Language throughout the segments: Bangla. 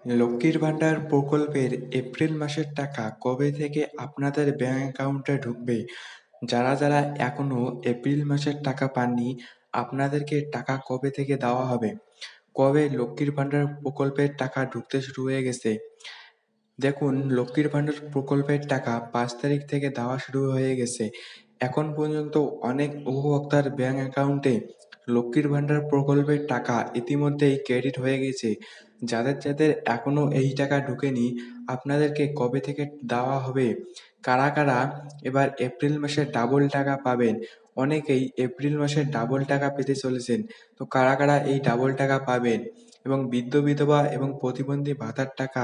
লক্ষ্মীর ভান্ডার প্রকল্পের এপ্রিল মাসের টাকা কবে থেকে আপনাদের ব্যাংক অ্যাকাউন্টে ঢুকবে? যারা যারা এখনো এপ্রিল মাসের টাকা পাননি, আপনাদেরকে টাকা কবে থেকে দেওয়া হবে? কবে লক্ষ্মীর ভান্ডার প্রকল্পের টাকা ঢুকতে শুরু হয়ে গেছে? দেখুন, লক্ষ্মীর ভান্ডার প্রকল্পের টাকা ৫ তারিখ থেকে দেওয়া শুরু হয়ে গেছে। এখন পর্যন্ত অনেক উপভোক্তার ব্যাংক অ্যাকাউন্টে লক্ষ্মীর ভান্ডার প্রকল্পের টাকা ইতিমধ্যেই ক্রেডিট হয়ে গেছে। যাদের যাদের এখনো এই টাকা ঢোকেনি, আপনাদেরকে কবে থেকে দেওয়া হবে? কারা কারা এবার এপ্রিল মাসে ডাবল টাকা পাবেন? অনেকেই এপ্রিল মাসে ডাবল টাকা পেতে চলেছেন। তো কারা কারা এই ডাবল টাকা পাবেন? এবং বৃদ্ধ বিধবা এবং প্রতিবন্ধী ভাতার টাকা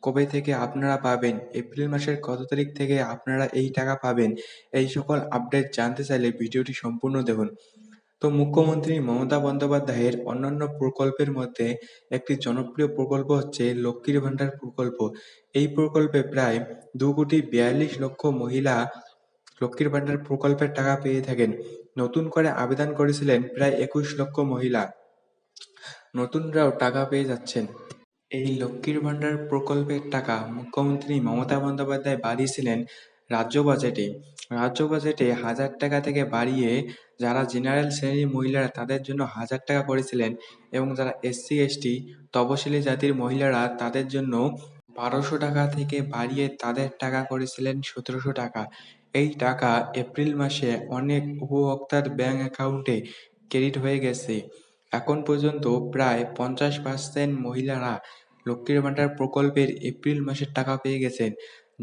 কবে থেকে আপনারা পাবেন? এপ্রিল মাসের কত তারিখ থেকে আপনারা এই টাকা পাবেন? এই সকল আপডেট জানতে চাইলে ভিডিওটি সম্পূর্ণ দেখুন। তো মুখ্যমন্ত্রী মমতা বন্দ্যোপাধ্যায়ের অন্যান্য প্রকল্পের মধ্যে একটি জনপ্রিয় প্রকল্প হচ্ছে লক্ষ্মীর ভান্ডার প্রকল্প। এই প্রকল্পে প্রায় ২,৪২,০০,০০০ মহিলা লক্ষ্মীর ভান্ডার প্রকল্পের টাকা পেয়ে থাকেন। নতুন করে আবেদন করেছিলেন প্রায় ২১,০০,০০০ মহিলা। নতুনরাও টাকা পেয়ে যাচ্ছেন। এই লক্ষ্মীর ভান্ডার প্রকল্পের টাকা মুখ্যমন্ত্রী মমতা বন্দ্যোপাধ্যায় বাড়িয়েছিলেন রাজ্য বাজেটে। রাজ্য বাজেটে ১,০০০ টাকা থেকে বাড়িয়ে যারা জেনারেল শ্রেণীর মহিলারা তাদের জন্য ১,০০০ টাকা করেছিলেন এবং যারা এসসি এসটি তপশিলি জাতির মহিলারা তাদের জন্য ১,২০০ টাকা থেকে বাড়িয়ে তাদের টাকা করেছিলেন ১৭০০ টাকা। এই টাকা এপ্রিল মাসে অনেক উপভোক্তার ব্যাংক অ্যাকাউন্টে ক্রেডিট হয়ে গেছে। এখন পর্যন্ত প্রায় ৫০% মহিলারা লক্ষ্মীর ভান্ডার প্রকল্পের এপ্রিল মাসের টাকা পেয়ে গেছেন।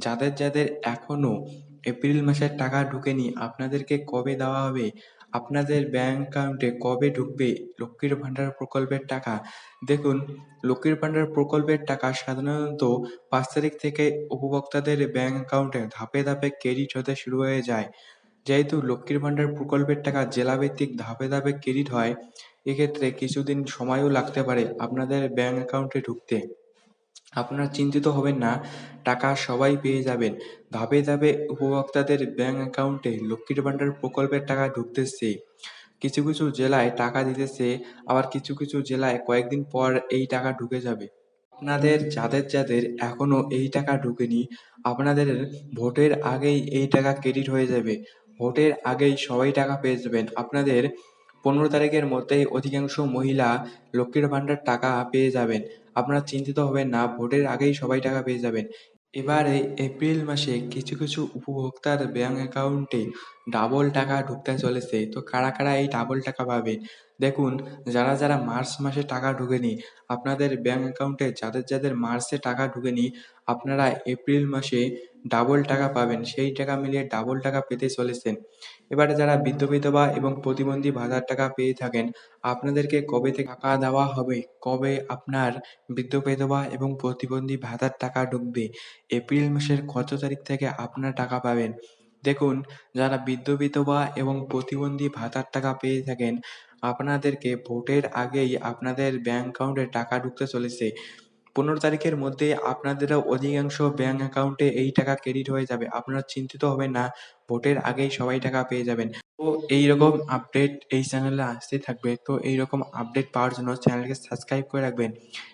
যাদের যাদের এখনো এপ্রিল মাসের টাকা ঢোকেনি, আপনাদেরকে কবে দেওয়া হবে? আপনাদের ব্যাংক অ্যাকাউন্টে কবে ঢুকবে লক্ষ্মীর ভান্ডার প্রকল্পের টাকা? দেখুন, লক্ষ্মীর ভান্ডার প্রকল্পের টাকা সাধারণত ৫ তারিখ থেকে উপভোক্তাদের ব্যাংক অ্যাকাউন্টে ধাপে ধাপে ক্রেডিট হতে শুরু হয়ে যায়। যেহেতু লক্ষ্মীর ভান্ডার প্রকল্পের টাকা জেলাভিত্তিক ধাপে ধাপে ক্রেডিট হয়, এক্ষেত্রে কিছুদিন সময়ও লাগতে পারে আপনাদের ব্যাংক অ্যাকাউন্টে ঢুকতে। আপনারা চিন্তিত হবেন না, টাকা সবাই পেয়ে যাবেন। ধাপে ধাপে উপভোক্তাদের ব্যাংক অ্যাকাউন্টে লক্ষ্মীর ভান্ডার প্রকল্পের টাকা ঢুকতেছে। কিছু কিছু জেলায় টাকা দিতেছে, আবার কিছু কিছু জেলায় কয়েকদিন পর এই টাকা ঢুকে যাবে। আপনাদের যাদের যাদের এখনো এই টাকা ঢোকেনি, আপনাদের ভোটের আগেই এই টাকা ক্রেডিট হয়ে যাবে। ভোটের আগেই সবাই টাকা পেয়ে যাবেন। আপনাদের ১৫ তারিখের মধ্যেই অধিকাংশ মহিলা লক্ষ্মীর ভান্ডার টাকা পেয়ে যাবেন। আপনারা চিন্তিত হবেন না, ভোটের আগেই সবাই টাকা পেয়ে যাবেন। এবারে এপ্রিল মাসে কিছু কিছু উপভোক্তার ব্যাংক অ্যাকাউন্টে ডাবল টাকা ঢুকতে চলেছে। তো কারা কারা এই ডাবল টাকা পাবে? দেখুন, যারা যারা মার্চ মাসে টাকা ঢোকেনি, আপনাদের ব্যাংক অ্যাকাউন্টে যাদের যাদের মার্চে টাকা ঢোকেনি, আপনারা এপ্রিল মাসে ডাবল টাকা পাবেন। সেই টাকা মিলিয়ে ডাবল টাকা পেতে চলেছেন। এবারে যারা বৃদ্ধ বিধবা এবং প্রতিবন্ধী ভাতার টাকা পেয়ে থাকেন, আপনাদেরকে কবে থেকে টাকা দেওয়া হবে? কবে আপনার বৃদ্ধ বিধবা এবং প্রতিবন্ধী ভাতার টাকা ঢুকবে? এপ্রিল মাসের কত তারিখ থেকে আপনারা টাকা পাবেন? দেখুন, যারা বৃদ্ধ বিধবা এবং প্রতিবন্ধী ভাতার টাকা পেয়ে থাকেন, আপনাদেরকে ভোটের আগেই আপনাদের ব্যাংক অ্যাকাউন্টে টাকা ঢুকতে চলেছে। ১৫ তারিখের মধ্যে আপনাদেরও অধিকাংশ ব্যাংক অ্যাকাউন্টে এই টাকা ক্রেডিট হয়ে যাবে। আপনারা চিন্তিত হবেন না, ভোটের আগেই সবাই টাকা পেয়ে যাবেন। তো এইরকম আপডেট এই চ্যানেলে আসতেই থাকবে। তো এইরকম আপডেট পাওয়ার জন্য চ্যানেলকে সাবস্ক্রাইব করে রাখবেন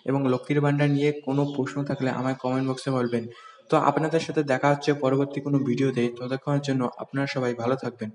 এবং লক্ষ্মীর ভান্ডার নিয়ে কোনো প্রশ্ন থাকলে আমায় কমেন্ট বক্সে বলবেন। তো আপনাদের সাথে দেখা হচ্ছে পরবর্তী কোনো ভিডিওতে। ততক্ষণের জন্য আপনারা সবাই ভালো থাকবেন।